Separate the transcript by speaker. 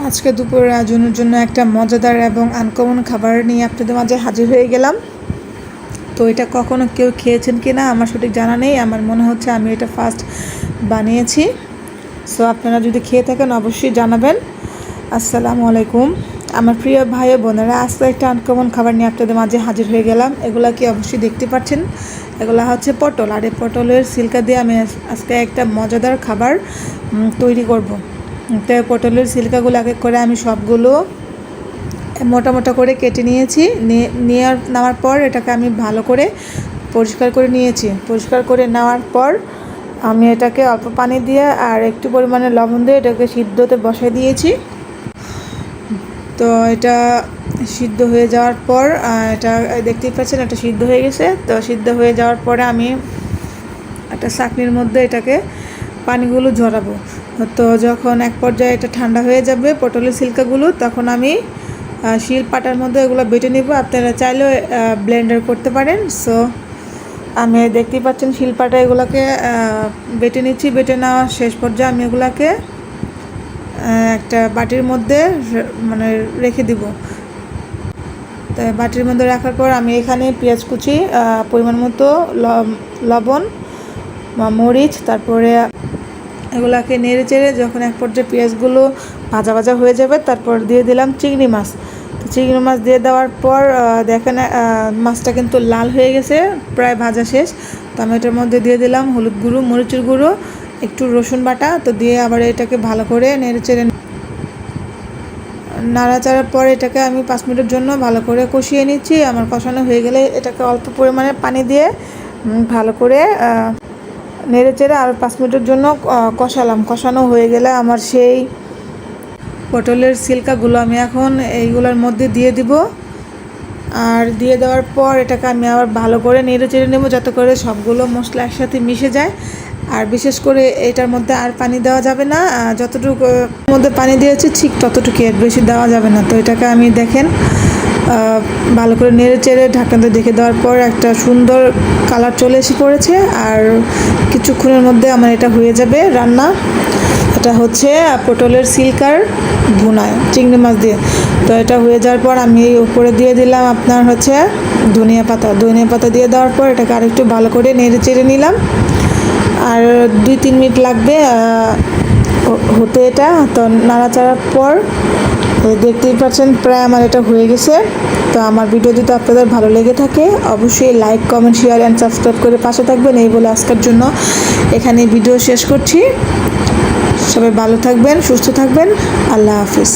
Speaker 1: আজকে দুপুরের আয়োজনের জন্য একটা মজাদার এবং আনকমন খাবার নিয়ে আপনাদের মাঝে হাজির হয়ে গেলাম। তো এটা কখনো কেউ খেয়েছেন কি না আমার সঠিক জানা নেই, আমার মনে হচ্ছে আমি এটা ফার্স্ট বানিয়েছি। সো আপনারা যদি খেয়ে থাকেন অবশ্যই জানাবেন। আসসালামু আলাইকুম আমার প্রিয় ভাই ও বোনেরা, আজকে একটা আনকমন খাবার নিয়ে আপনাদের মাঝে হাজির হয়ে গেলাম। এগুলা কি অবশ্যই দেখতে পাচ্ছেন, এগুলা হচ্ছে পটল, আর এই পটলের সিল্কা দিয়ে আমি আজকে একটা মজাদার খাবার তৈরি করব। তো পটলের সিল্কাগুলো এক এক করে আমি সবগুলো মোটা মোটা করে কেটে নিয়েছি। নেওয়ার পর এটাকে আমি ভালো করে পরিষ্কার করে নিয়েছি। পরিষ্কার করে নেওয়ার পর আমি এটাকে অল্প পানি দিয়ে আর একটু পরিমাণে লবণ দিয়ে এটাকে সিদ্ধতে বসাই দিয়েছি। তো এটা সিদ্ধ হয়ে যাওয়ার পর এটা দেখতেই পাচ্ছেন এটা সিদ্ধ হয়ে গেছে। তো সিদ্ধ হয়ে যাওয়ার পরে আমি একটা ছাঁকনির মধ্যে এটাকে পানিগুলো ঝরাবো। তো যখন এক পর্যায়ে এটা ঠান্ডা হয়ে যাবে পটলের সিল্কাগুলো, তখন আমি শিল পাটার মধ্যে এগুলো বেটে নিব। আপনারা চাইলেও ব্লেন্ডার করতে পারেন। সো আমি দেখতেই পাচ্ছেন শিল পাটা এগুলোকে বেটে নিচ্ছি। বেটে নেওয়া শেষ পর্যায়ে আমি এগুলাকে একটা বাটির মধ্যে মানে রেখে দিব। তো বাটির মধ্যে রাখার পর আমি এখানে পেঁয়াজ কুচি, পরিমাণ মতো লবণ, মরিচ, তারপরে এগুলাকে নেড়ে চেড়ে যখন এক পর্যায়ে পেঁয়াজগুলো ভাজা ভাজা হয়ে যাবে তারপর দিয়ে দিলাম চিংড়ি মাছ। তো চিংড়ি মাছ দিয়ে দেওয়ার পর দেখেন মাছটা কিন্তু লাল হয়ে গেছে, প্রায় ভাজা শেষ। তো আমি এটার মধ্যে দিয়ে দিলাম হলুদ গুঁড়ো, মরিচের গুঁড়ো, একটু রসুন বাটা। তো দিয়ে আবার এটাকে ভালো করে নেড়ে চেড়ে নাড়াচাড়ার পর এটাকে আমি 5 মিনিটের জন্য ভালো করে কষিয়ে নিচ্ছি। আমার কষানো হয়ে গেলে এটাকে অল্প পরিমাণে পানি দিয়ে ভালো করে নেড়ে চেড়ে আর 5 মিনিটের জন্য কষালাম। কষানো হয়ে গেলে আমার সেই পটলের সিল্কাগুলো আমি এখন এইগুলোর মধ্যে দিয়ে দিব। আর দিয়ে দেওয়ার পর এটাকে আমি আবার ভালো করে নেড়ে চেড়ে নেব যাতে করে সবগুলো মশলা একসাথে মিশে যায়। আর বিশেষ করে এটার মধ্যে আর পানি দেওয়া যাবে না, যতটুকু মধ্যে পানি দিয়েছি ঠিক ততটুকু, এর বেশি দেওয়া যাবে না। তো এটাকে আমি দেখেন ভালো করে নেড়ে চেড়ে ঢাকনাতে ঢেকে দেওয়ার পর একটা সুন্দর কালার চলে এসে পড়েছে। আর কিছুক্ষণের মধ্যে আমার এটা হয়ে যাবে রান্না। এটা হচ্ছে পটলের সিল্কার ভুনায় চিংড়ি মাছ দিয়ে। তো এটা হয়ে যাওয়ার পর আমি উপরে দিয়ে দিলাম আপনার হচ্ছে ধনিয়া পাতা দিয়ে দেওয়ার পর এটাকে আরেকটু ভালো করে নেড়ে চেড়ে নিলাম। আর 2-3 মিনিট লাগবে হতে এটা। তো নাড়াচাড়ার পর দেখতেই পাচ্ছেন প্রায় আমার এটা হয়ে গেছে। তো আমার ভিডিও যদি আপনাদের ভালো লেগে থাকে অবশ্যই like, comment, share and subscribe করে পাশে থাকবেন। এই বলে আজকের জন্য এখানে ভিডিও শেষ করছি। সবাই ভালো থাকবেন, সুস্থ থাকবেন। আল্লাহ হাফিজ।